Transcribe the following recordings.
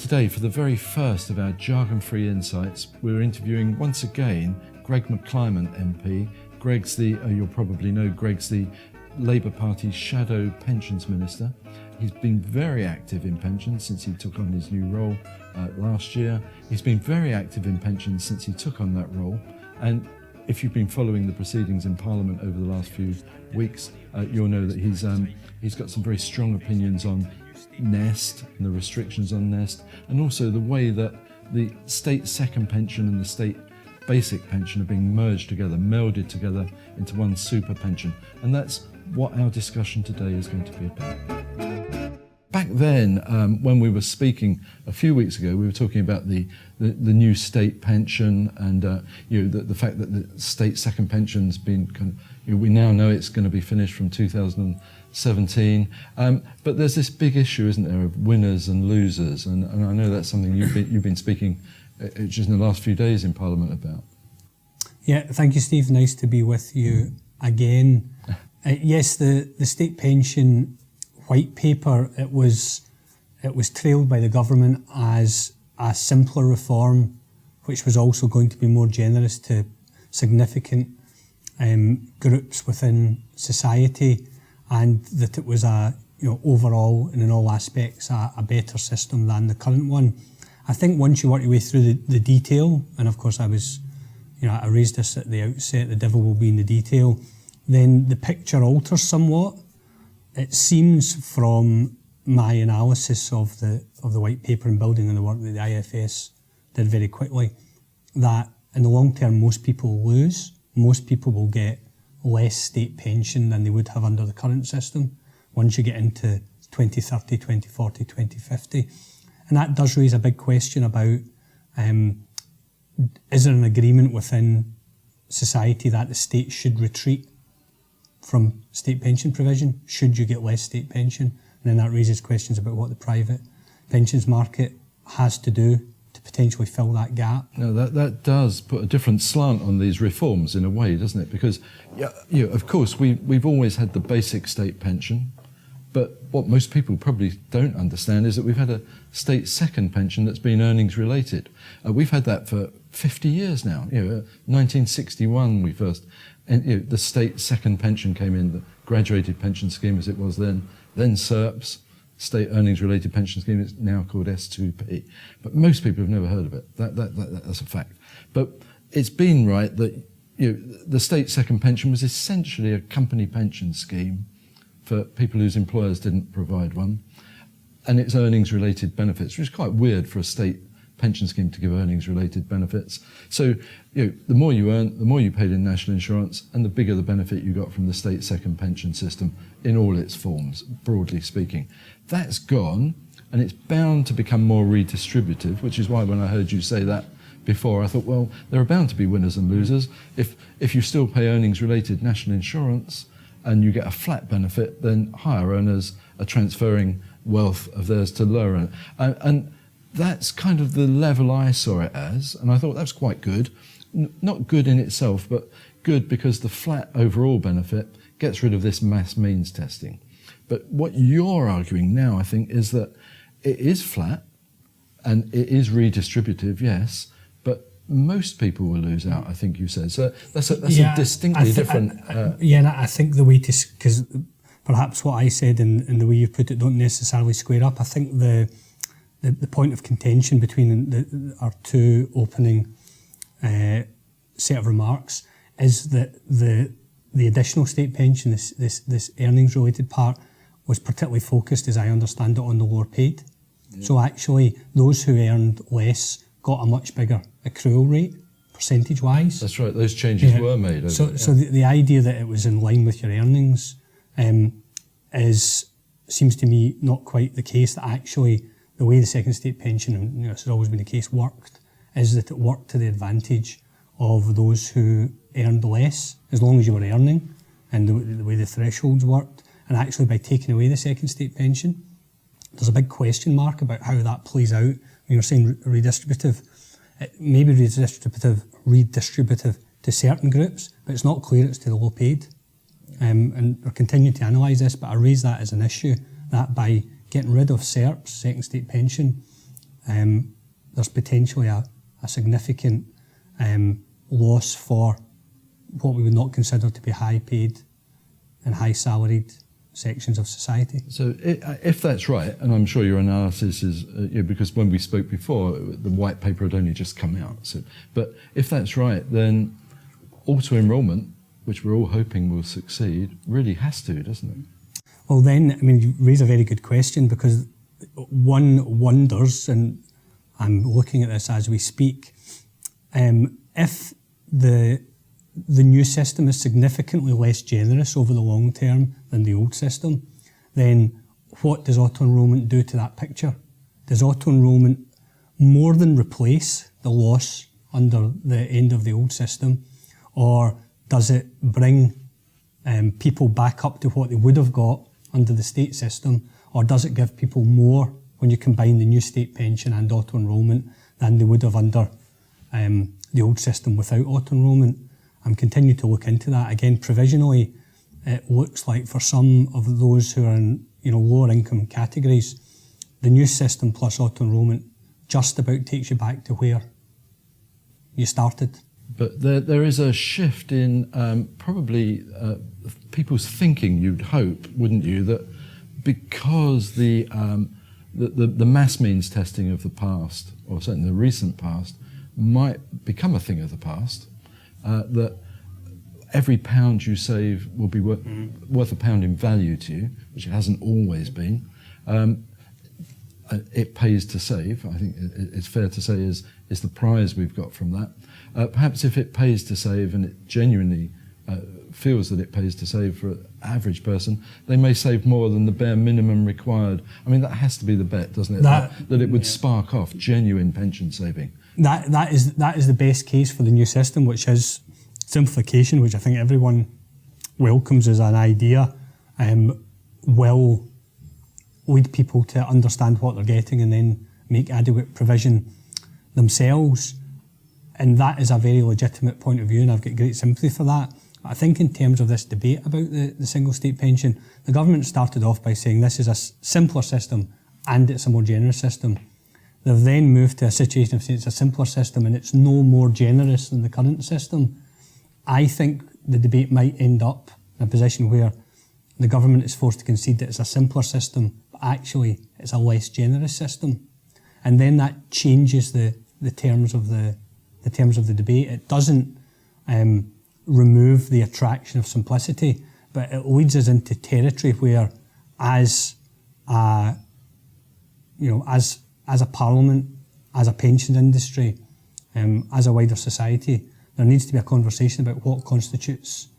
Today, for the very first of our Jargon-Free Insights, we're interviewing once again Gregg McClymont MP. Gregg's you'll probably know, Gregg's the Labour Party's shadow pensions minister. He's been very active in pensions since he took on his new role last year. He's been very active in pensions since he took on that role. And if you've been following the proceedings in Parliament over the last few weeks, you'll know that he's got some very strong opinions on Nest and the restrictions on Nest, and also the way that the state second pension and the state basic pension are being merged together, melded together into one super pension. And that's what our discussion today is going to be about. Back then, when we were speaking a few weeks ago, we were talking about the new state pension and the fact that the state second pension's been we now know it's going to be finished from 2017. But there's this big issue, isn't there, of winners and losers, and I know that's something you've been speaking just in the last few days in Parliament about. Yeah, thank you, Steve. Nice to be with you again. Yes, the state pension white paper, it was trailed by the government as a simpler reform, which was also going to be more generous to significant groups within society, and that it was overall and in all aspects a better system than the current one. I think once you work your way through the detail, and of course I raised this at the outset, the devil will be in the detail, then the picture alters somewhat. It seems from my analysis of the white paper and building on the work that the IFS did very quickly, that in the long term most people lose. Most people will get less state pension than they would have under the current system once you get into 2030, 2040, 2050. And that does raise a big question about is there an agreement within society that the state should retreat from state pension provision? Should you get less state pension? And then that raises questions about what the private pensions market has to do to potentially fill that gap. No, that does put a different slant on these reforms in a way, doesn't it? Because, of course, we've always had the basic state pension, but what most people probably don't understand is that we've had a state second pension that's been earnings related. We've had that for 50 years now. 1961 we first, and the state second pension came in, the graduated pension scheme as it was then SERPS, State Earnings Related Pension Scheme, is now called S2P. But most people have never heard of it. That's a fact. But it's been right that the state second pension was essentially a company pension scheme for people whose employers didn't provide one, and it's earnings related benefits, which is quite weird for a state pension scheme to give earnings related benefits. So the more you earn, the more you paid in national insurance, and the bigger the benefit you got from the state second pension system in all its forms, broadly speaking. That's gone, and it's bound to become more redistributive, which is why when I heard you say that before, I thought, well, there are bound to be winners and losers. If you still pay earnings related national insurance and you get a flat benefit, then higher earners are transferring wealth of theirs to lower earners. And that's kind of the level I saw it as, and I thought that's quite good. Not good in itself, but good because the flat overall benefit gets rid of this mass means testing. But what you're arguing now, I think, is that it is flat and it is redistributive, yes, but most people will lose out, I think you said. So that's a distinctly different... and I think the way to... Because perhaps what I said and the way you put it don't necessarily square up. I think the point of contention between our two opening set of remarks is that the additional state pension, this earnings related part, was particularly focused, as I understand it, on the lower paid. Yeah. So actually, those who earned less got a much bigger accrual rate, percentage wise. That's right, those changes were made. So the idea that it was in line with your earnings seems to me not quite the case. That actually the way the second state pension, and this has always been the case, worked, is that it worked to the advantage of those who earned less, as long as you were earning, and the way the thresholds worked. And actually, by taking away the second state pension, there's a big question mark about how that plays out. When you're saying redistributive, it may be redistributive to certain groups, but it's not clear it's to the low paid. And we're continuing to analyse this, but I raise that as an issue, that by getting rid of SERPs, second state pension, there's potentially a significant loss for what we would not consider to be high paid and high salaried sections of society. So if that's right, and I'm sure your analysis is, because when we spoke before, the white paper had only just come out. So, but if that's right, then auto-enrolment, which we're all hoping will succeed, really has to, doesn't it? Well then, I mean, you raise a very good question, because one wonders, and I'm looking at this as we speak, if the new system is significantly less generous over the long term than the old system, then what does auto-enrolment do to that picture? Does auto-enrolment more than replace the loss under the end of the old system, or does it bring people back up to what they would have got under the state system, or does it give people more when you combine the new state pension and auto-enrolment than they would have under the old system without auto-enrolment? I'm continuing to look into that. Again, provisionally, it looks like for some of those who are in lower income categories, the new system plus auto-enrolment just about takes you back to where you started. But there is a shift in probably people's thinking, you'd hope, wouldn't you, that because the mass means testing of the past, or certainly the recent past, might become a thing of the past, that every pound you save will be worth a pound in value to you, which it hasn't always been. It pays to save, I think it's fair to say, is the prize we've got from that. Perhaps if it pays to save, and it genuinely feels that it pays to save for an average person, they may save more than the bare minimum required. I mean, that has to be the bet, doesn't it? That it would spark off genuine pension saving. That is the best case for the new system, which is simplification, which I think everyone welcomes as an idea, will lead people to understand what they're getting and then make adequate provision themselves. And that is a very legitimate point of view, and I've got great sympathy for that. I think in terms of this debate about the single state pension, the government started off by saying this is a simpler system and it's a more generous system. They've then moved to a situation of saying it's a simpler system and it's no more generous than the current system. I think the debate might end up in a position where the government is forced to concede that it's a simpler system, but actually it's a less generous system. And then that changes the terms of the debate. It doesn't remove the attraction of simplicity, but it leads us into territory where, as a parliament, as a pensions industry, as a wider society, there needs to be a conversation about what constitutes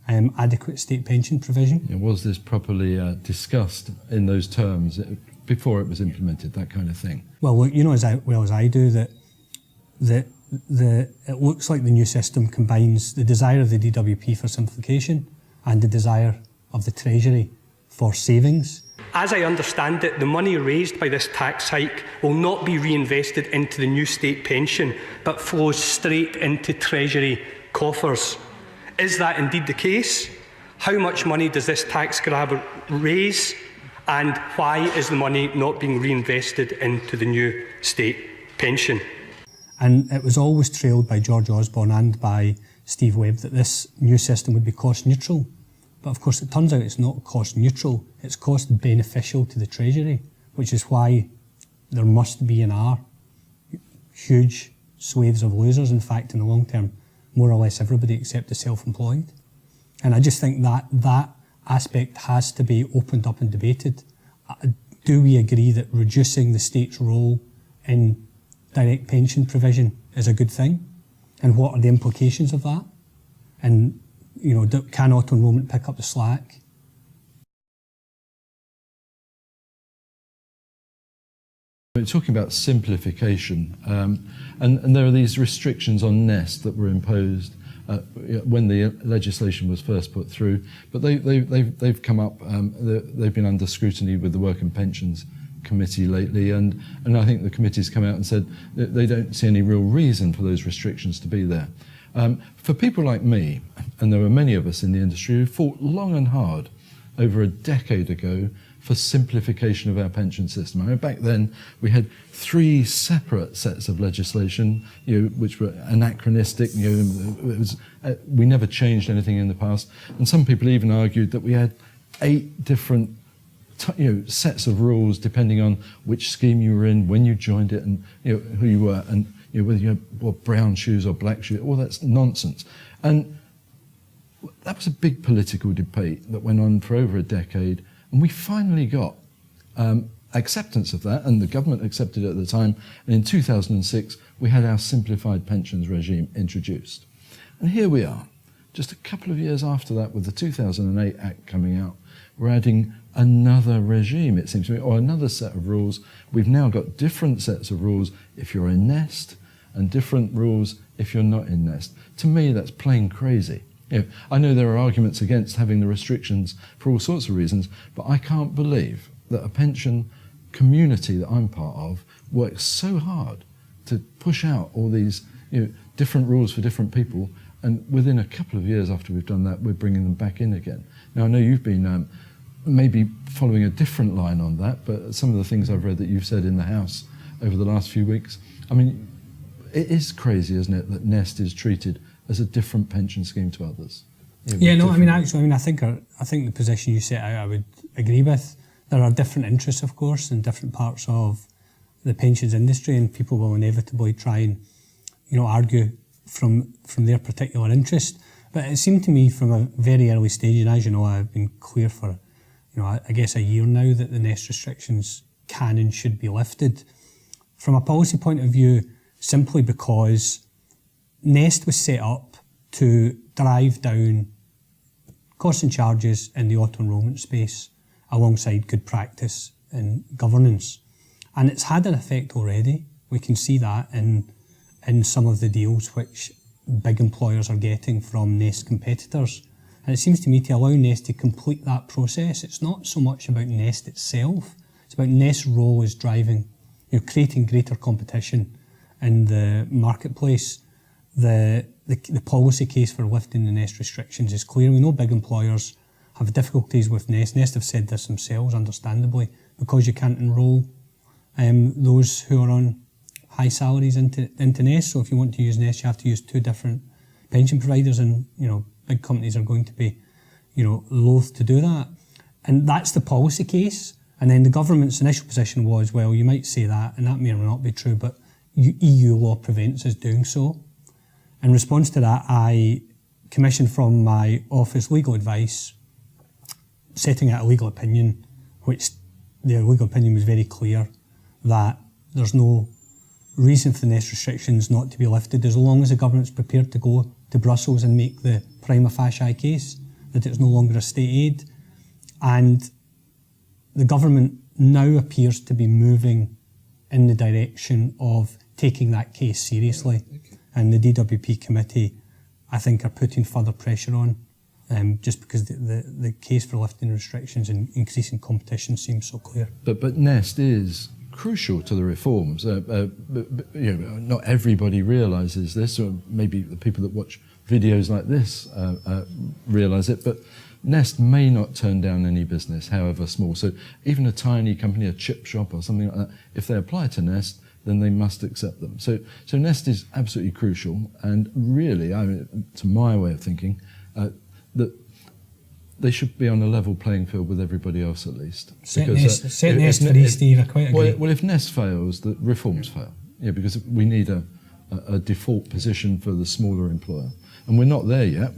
adequate state pension provision. Was this properly discussed in those terms before it was implemented, that kind of thing? Well, you know as well as I do that it looks like the new system combines the desire of the DWP for simplification and the desire of the Treasury for savings. As I understand it, the money raised by this tax hike will not be reinvested into the new state pension, but flows straight into Treasury coffers. Is that indeed the case? How much money does this tax grab raise, and why is the money not being reinvested into the new state pension? And it was always trailed by George Osborne and by Steve Webb that this new system would be cost neutral. But of course it turns out it's not cost neutral, it's cost beneficial to the Treasury, which is why there must be and are huge swathes of losers. In fact, in the long term, more or less everybody except the self-employed. And I just think that aspect has to be opened up and debated. Do we agree that reducing the state's role in direct pension provision is a good thing? And what are the implications of that? And can auto-enrolment pick up the slack? We're talking about simplification, and there are these restrictions on Nest that were imposed when the legislation was first put through, but they've come up, they've been under scrutiny with the Work and Pensions Committee lately, and I think the committee's come out and said that they don't see any real reason for those restrictions to be there. For people like me, and there were many of us in the industry who fought long and hard over a decade ago for simplification of our pension system. I mean, back then we had 3 separate sets of legislation, which were anachronistic. It was, we never changed anything in the past, and some people even argued that we had 8 different sets of rules depending on which scheme you were in, when you joined it, and who you were, and whether you wore brown shoes or black shoes. All that's nonsense. And that was a big political debate that went on for over a decade, and we finally got acceptance of that, and the government accepted it at the time, and in 2006 we had our simplified pensions regime introduced. And here we are, just a couple of years after that, with the 2008 Act coming out, we're adding another regime, it seems to me, or another set of rules. We've now got different sets of rules if you're in Nest, and different rules if you're not in Nest. To me, that's plain crazy. I know there are arguments against having the restrictions for all sorts of reasons, but I can't believe that a pension community that I'm part of works so hard to push out all these different rules for different people, and within a couple of years after we've done that, we're bringing them back in again. Now, I know you've been maybe following a different line on that, but some of the things I've read that you've said in the House over the last few weeks, I mean, it is crazy, isn't it, that Nest is treated as a different pension scheme to others. I think the position you set out, I would agree with. There are different interests, of course, in different parts of the pensions industry, and people will inevitably try and, argue from their particular interest. But it seemed to me from a very early stage, and as you know, I've been clear for, I guess a year now, that the Nest restrictions can and should be lifted. From a policy point of view, simply because Nest was set up to drive down costs and charges in the auto-enrolment space alongside good practice in governance. And it's had an effect already. We can see that in some of the deals which big employers are getting from Nest competitors. And it seems to me, to allow Nest to complete that process, it's not so much about Nest itself, it's about Nest's role as driving, creating greater competition in the marketplace. The policy case for lifting the Nest restrictions is clear. We know big employers have difficulties with Nest. Nest have said this themselves, understandably, because you can't enrol those who are on high salaries into Nest. So if you want to use Nest, you have to use 2 different pension providers, and big companies are going to be loath to do that. And that's the policy case. And then the government's initial position was, well, you might say that, and that may or may not be true, but EU law prevents us doing so. In response to that, I commissioned from my office legal advice, setting out a legal opinion, which the legal opinion was very clear that there's no reason for the Nest restrictions not to be lifted, as long as the government's prepared to go to Brussels and make the prima facie case that it's no longer a state aid. And the government now appears to be moving in the direction of taking that case seriously. Okay. And the DWP committee, I think, are putting further pressure on, just because the case for lifting restrictions and increasing competition seems so clear. But Nest is crucial to the reforms. Not everybody realises this, or maybe the people that watch videos like this realise it, but Nest may not turn down any business, however small. So even a tiny company, a chip shop or something like that, if they apply to Nest, then they must accept them. So Nest is absolutely crucial, and really, to my way of thinking, that they should be on a level playing field with everybody else at least. Set Nest free, Steve, I quite agree. Well, if Nest fails, the reforms fail. Because we need a default position for the smaller employer. And we're not there yet.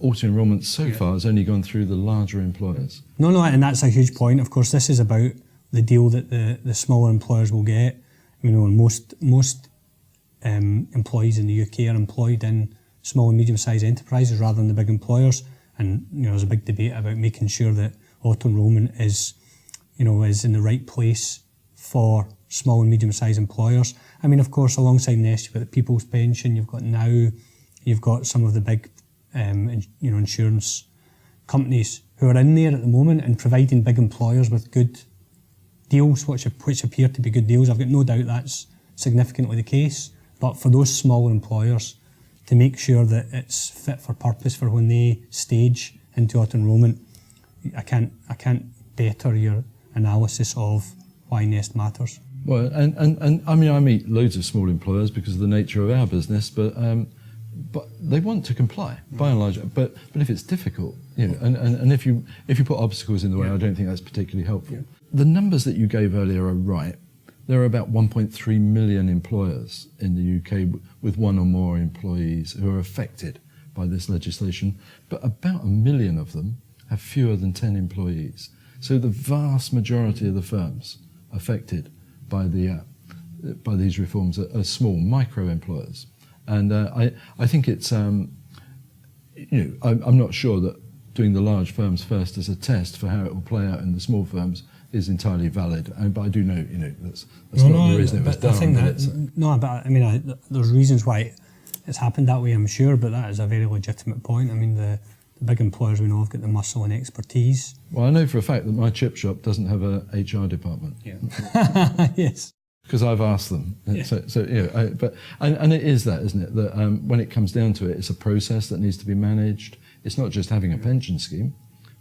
Auto-enrolment so far has only gone through the larger employers. No, and that's a huge point. Of course, this is about the deal that the smaller employers will get. Most employees in the UK are employed in small and medium-sized enterprises rather than the big employers. And there's a big debate about making sure that auto-enrolment is in the right place for small and medium-sized employers. Of course, alongside Nest, you've got the People's Pension, you've got some of the big insurance companies who are in there at the moment and providing big employers with good deals, which appear to be good deals. I've got no doubt that's significantly the case. But for those smaller employers, to make sure that it's fit for purpose for when they stage into auto-enrolment, I can't better your analysis of why Nest matters. Well, and I mean, I meet loads of small employers because of the nature of our business, but they want to comply by and large. But if it's difficult, you know, and if you put obstacles in the way, I don't think that's particularly helpful. The numbers that you gave earlier are right. There are about 1.3 million employers in the UK with one or more employees who are affected by this legislation, but about 1 million of them have fewer than 10 employees. So the vast majority of the firms affected by these reforms are small micro employers, and I think it's I'm not sure that doing the large firms first as a test for how it will play out in the small firms is entirely valid. But I do know that's not the reason it was done. I think there's reasons why it's happened that way, I'm sure, but that is a very legitimate point. I mean, the big employers we know have got the muscle and expertise. Well, I know for a fact that my chip shop doesn't have a HR department. Yeah. Yes. Because I've asked them. Yeah. So it is that, isn't it? That when it comes down to it, it's a process that needs to be managed. It's not just having a pension scheme,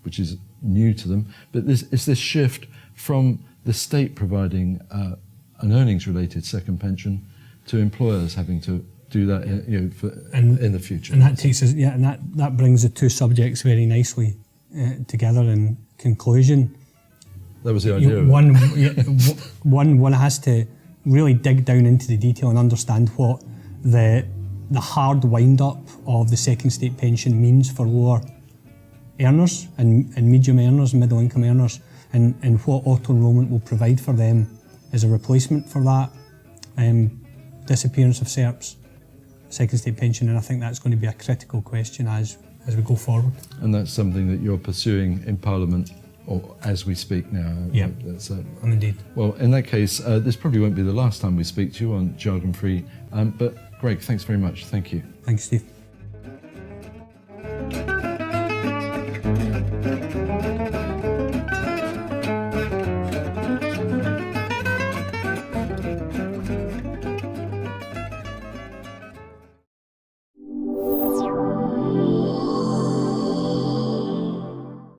which is new to them, but it's this shift from the state providing an earnings-related second pension to employers having to do that, in the future. And that takes us, and that brings the two subjects very nicely together in conclusion. That was the idea. One has to really dig down into the detail and understand what the hard wind-up of the second state pension means for lower earners and medium earners and middle income earners, and what auto-enrolment will provide for them as a replacement for that disappearance of SERPs, second state pension, and I think that's going to be a critical question as we go forward. And that's something that you're pursuing in Parliament, or as we speak now. Yeah, indeed. Well, in that case, this probably won't be the last time we speak to you on Jargon Free, but Greg, thanks very much. Thank you. Thanks, Steve.